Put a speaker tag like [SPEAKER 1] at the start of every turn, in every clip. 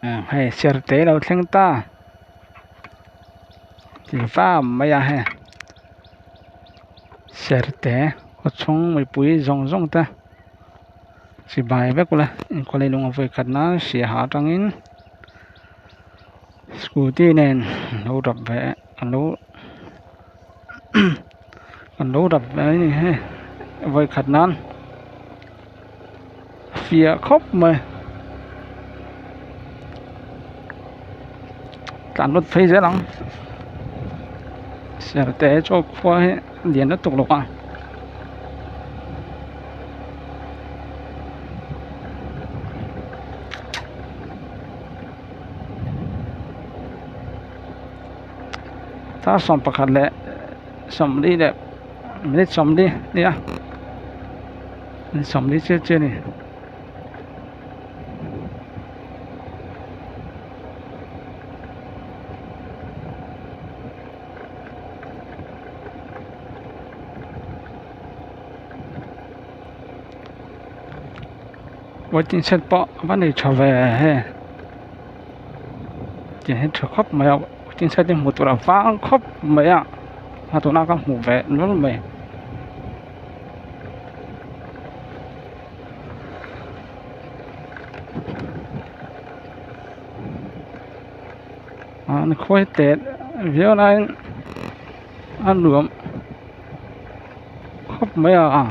[SPEAKER 1] hay ser tế đâu thằng ta chỉ pha mấy à hay ser tế có chung mấy bụi rong rong ta chỉ bài vẽ qua có lấy luôn với cắt nó xì hạ trong in scooty nên lâu đập vẽ lâu đập vẽ này hay với cắt nó phía khóc mà cản rถไฟdễ lắm sẽ té cho khoa liền nó tục lục à ta xong bạc lệ xong đi đẹp mình xong đi đi à xong đi chơi này với chính sách bỏ vấn đề trở về hay chỉ hết trở khóc mà chính sách thì một tụi là vang khóc mấy à mà tụi nó có một vẻ nó mày nó khôi tết việc này ăn lượm khóc mấy à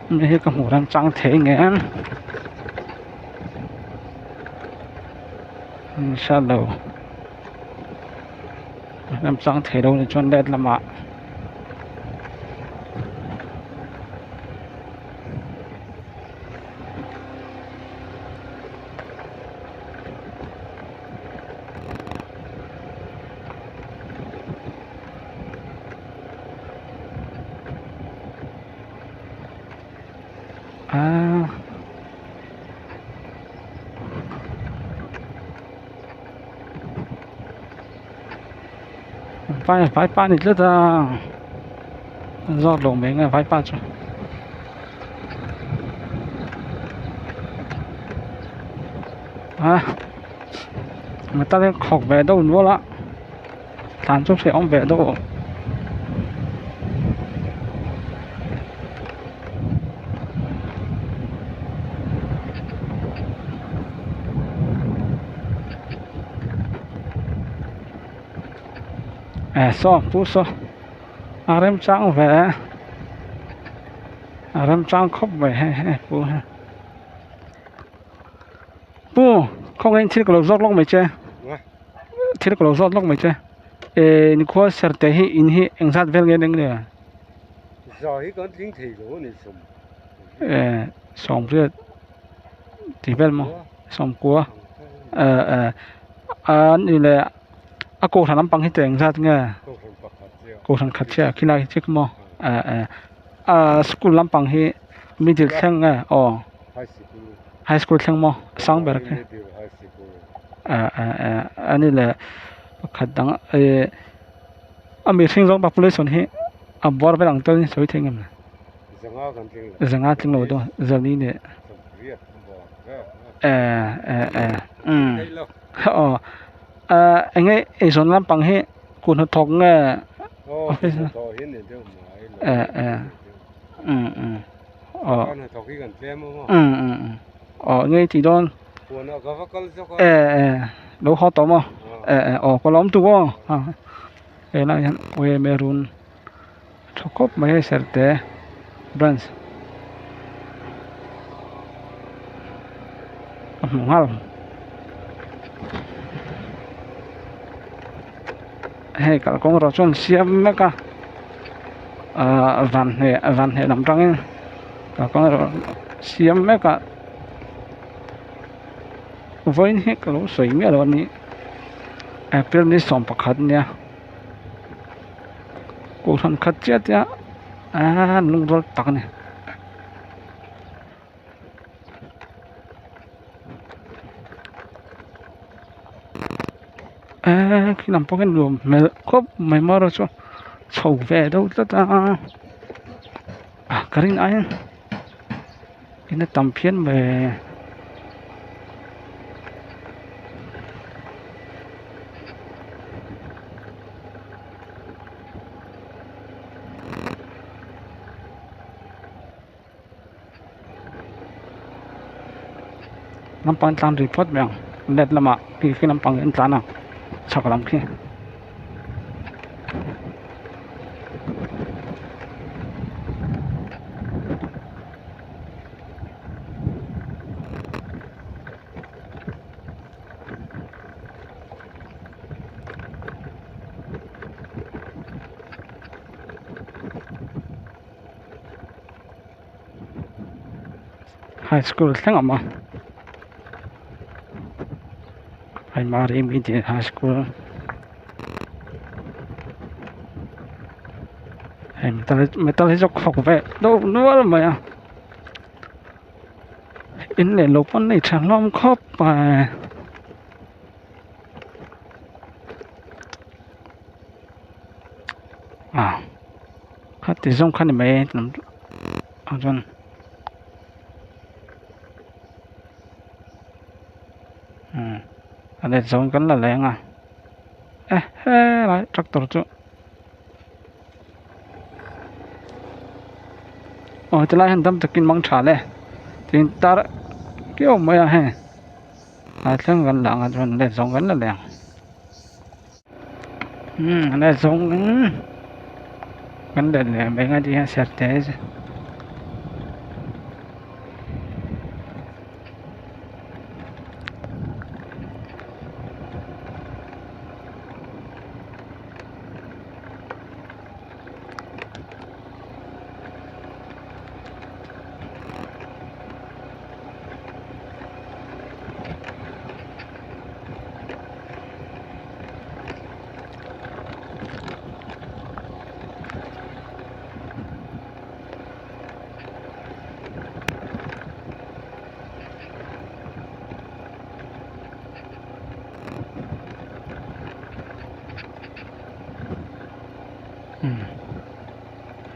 [SPEAKER 1] mấy cái mũ làm trắng thế nghe sao đâu làm trắng thế đâu thì cho đẹp lắm ạ à phải pa này rất là do lồng mình là phải pa chứ à người ta đang học về đâu nữa lá tàn chút sẽ ông về đâu so bố so em trắng về em trắng khóc về bố bố không anh thích cái lột lóc mày chơi thích cái lột lóc mày chơi你可是在迄因迄用啥vel cái này
[SPEAKER 2] rồi có tiếng thì của này
[SPEAKER 1] xong chưa thì vel mà xong của như là cô thằng nắm bằng hết tiền ra nghe cô thằng khát chưa khi nào chứ mà school nắm bằng hết middle thang nghe high school thang mà sang bờ cái anh là khát đắng mình sinh sống population hết bor về đằng tới soi thêm em rằng á tiếng nói đó giờ đi nè anh ấy son làm bằng hết cuốn hợp同nghe ngay thì đó đâu họ tóm mà có lắm tu quá cái này về merun cukup mấy serte branch mahal hay kalau kong racun siap mereka van he nằm trong kalau kong siap mereka với hết kalau soi mi rồi ni April ni sompak hat nha cô thằng khát chết ya lung rol tak này khi làm cái đồ mẹ khóc mày mơ rồi sầu về đâu tất ta cái này anh cái này tầm phiên về nampang tan report bang let lama ki nampang en tan sakalam ki high school thang ama primary intermediate high school em ta cho học về đâu nữa mà in lệ lục con này chẳng lom khóc mà khát thì giống khát thì mẹ làm ăn chân anh ấy giống cái là lén lại tractor chứ thì lại hắn đâm kinh măng trả lệ thì ta kiểu mấy hè xem gần lặng anh chân để giống cái là lén anh ấy giống cái là lén mấy cái gì hết sạch thế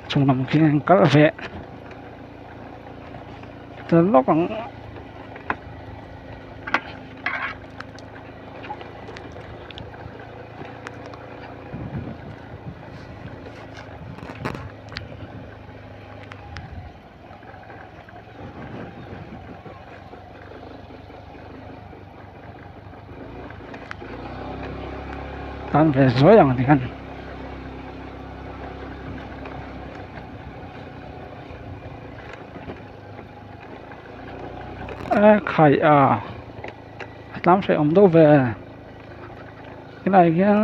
[SPEAKER 1] chung nằm kia có là vẽ từ lúc còn tan về dối rằng thì ăn khải làm sẽ ống đâu về cái này kia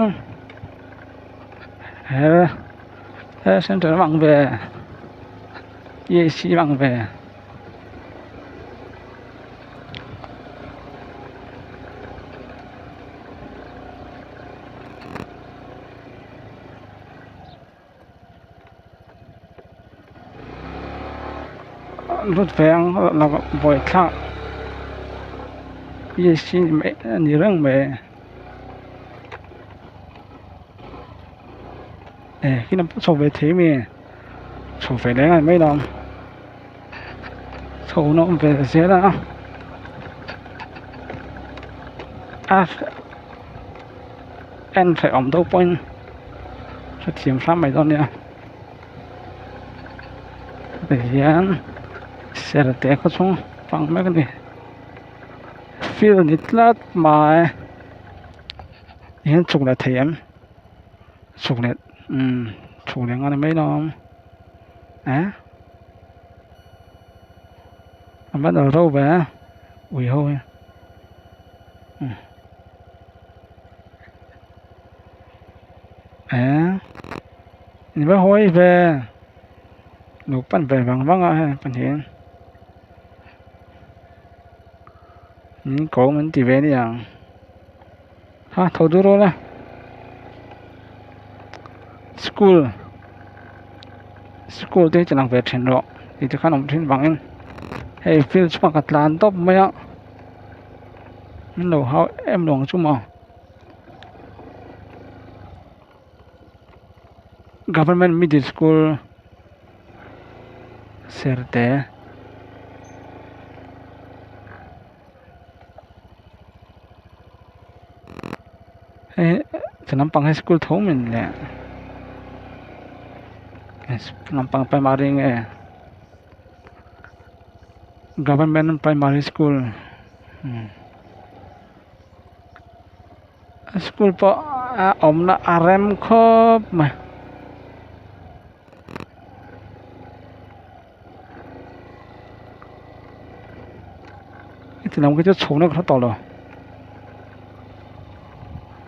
[SPEAKER 1] xem trở bằng về ye xí bằng về rút vàng là vội thạ ye xí mẹ nhiều răng mẹ khi nó sổ về thế mẹ sổ về đấy ngày mấy đồng sổ nó về thế đó em phải ổn đâu quên cho tìm pháp mày đó nè để anh sẽ là té có xuống bằng mấy cái này feel nít lát mà hiện chụp là thấy em chụp này ngon mấy đồng bắt đầu râu về ui hôi nhìn với hôi về lục pan về vàng vắng pan hiện những cổ mình chỉ về đi thâu đuro là school thì chỉ làm về trình độ thì chỉ khả năng trên bằng hay feel cho các lan top mấy mình đâu how em lòng chung mà government middle school Serteจะนำปังให้สกูลทุ่มเนี่ยนำปัง primary ไง government primary school school po om na RM ko ma thì làm cái chỗ số nó có to rồi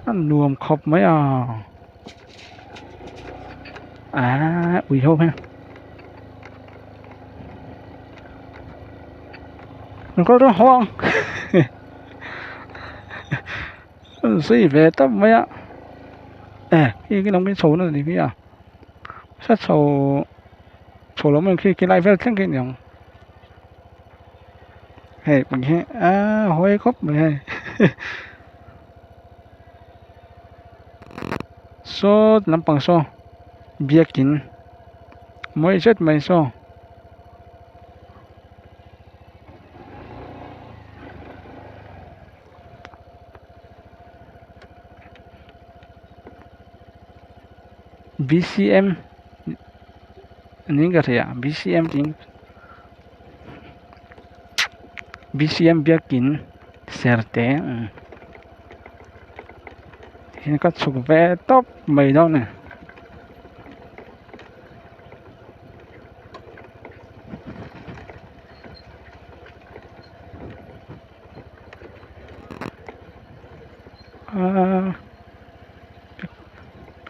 [SPEAKER 1] ăn nuông khóc mấy ui hô ha nó có đó hoang gì về tấp mấy khi cái nông cái số nó thì bây giờ sát số số lắm mình khi cái live chắc cái nhỉ hey mình he hôi khóc mày hay so làm bằng so bia kín mới chết mày so BCM ini kata ya BCM ting BCM bia kín Serte ini có chụp vé top mày đâu nè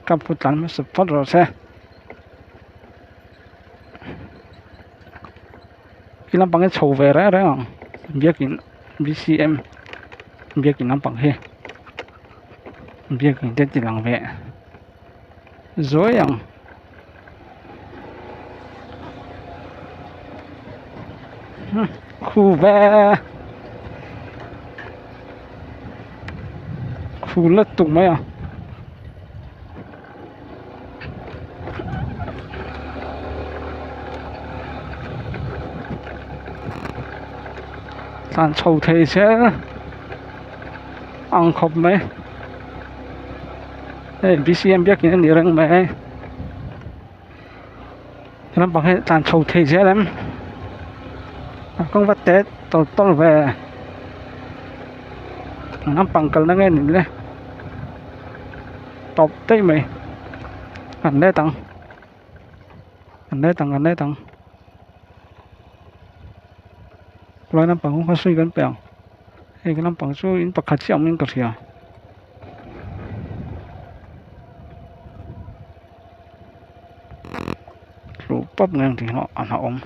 [SPEAKER 1] Kamputan mà support rồi xe khi làm bằng cái chụp về đấy không biết cái BCM biết cái làm bằng he biết cái tên chỉ làm về rồi không khu về khu lật tung mấy tan sầu thế chứ ăn khóc mấy BCM biết cái gì răng mấy nó bằng cái tan sầu thế chứ lắm không vắt tết tôi về nó bằng cái nó nghe nhìn đây top tới mày anh đây tăng rồi nằm bằng không có suy gần bèo cái nằm bằng suy in bạc khát ông in cật hiểu rồi bắp ngang thì họ ăn họ ôm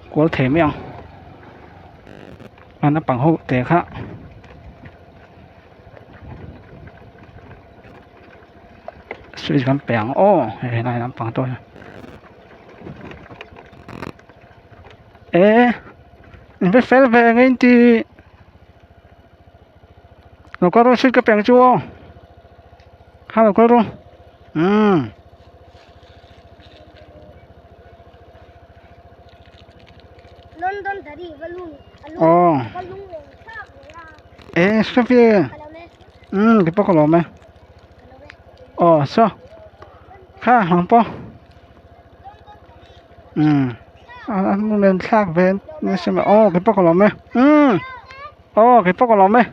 [SPEAKER 1] của thể mấy ông nằm bằng hậu tệ khác suy gần bèo này nằm bằng tôi mình phải phép về ngay thì nó có rồi suy cái bèn chưa hay là có rồi
[SPEAKER 3] London tadi balung
[SPEAKER 1] Sophia cái bao còn mày sao ha hàng bao anh lên khác về nên xem mà cái bao còn mày cái bao còn mày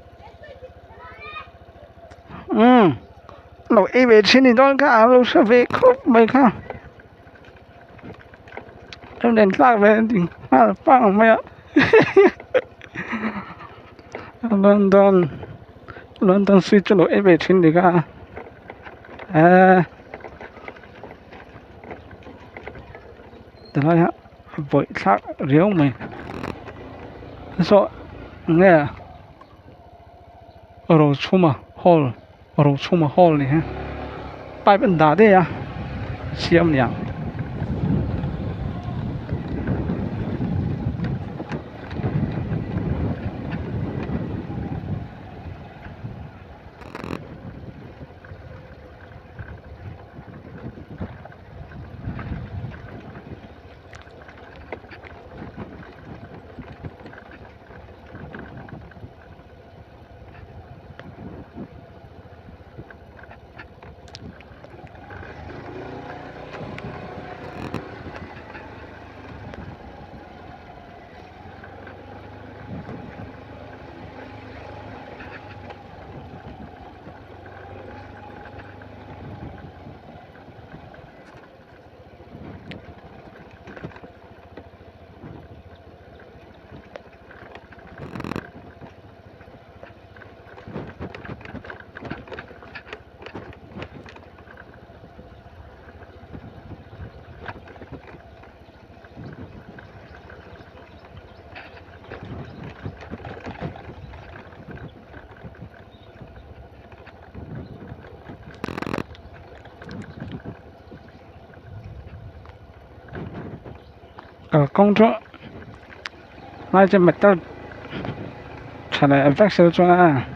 [SPEAKER 1] nó ý về xin thì đó cái áo sẽ về khóc mày không em lên khác về thì bao mày London switch lo ebe chin diga đó là vội khác riếu mình so nghe ở chuma hall này ha bài bên đá đây à xem nhỉ cả công chỗ mai cho metal trả lại vách sơ cho à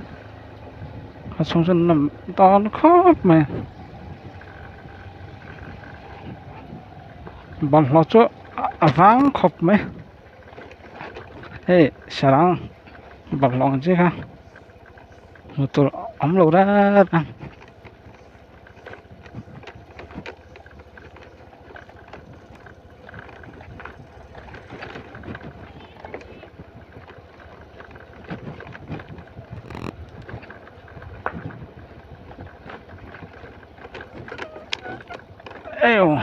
[SPEAKER 1] họ xong rồi nằm to nó khó mà bọn nó chỗ vắng khóc mấy ê sarang bọn lòng chứ ha một tổ ấm lâu ra eo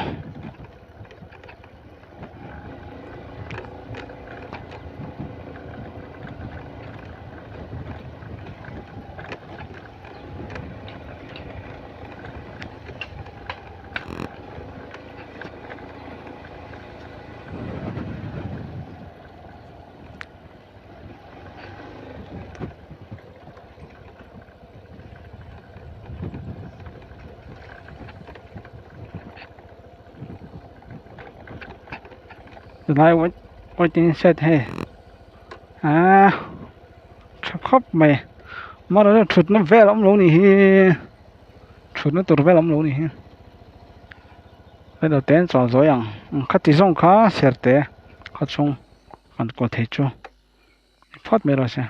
[SPEAKER 1] lại quay tin xét hè à chắc khóc mày mà nó chụt nó ve lắm luôn nè chụt nó tụt ve lắm luôn nè bây giờ tên rõ rồi à khát tí xong khá sẹt té khát xong còn có thể cho phát mày rồi sao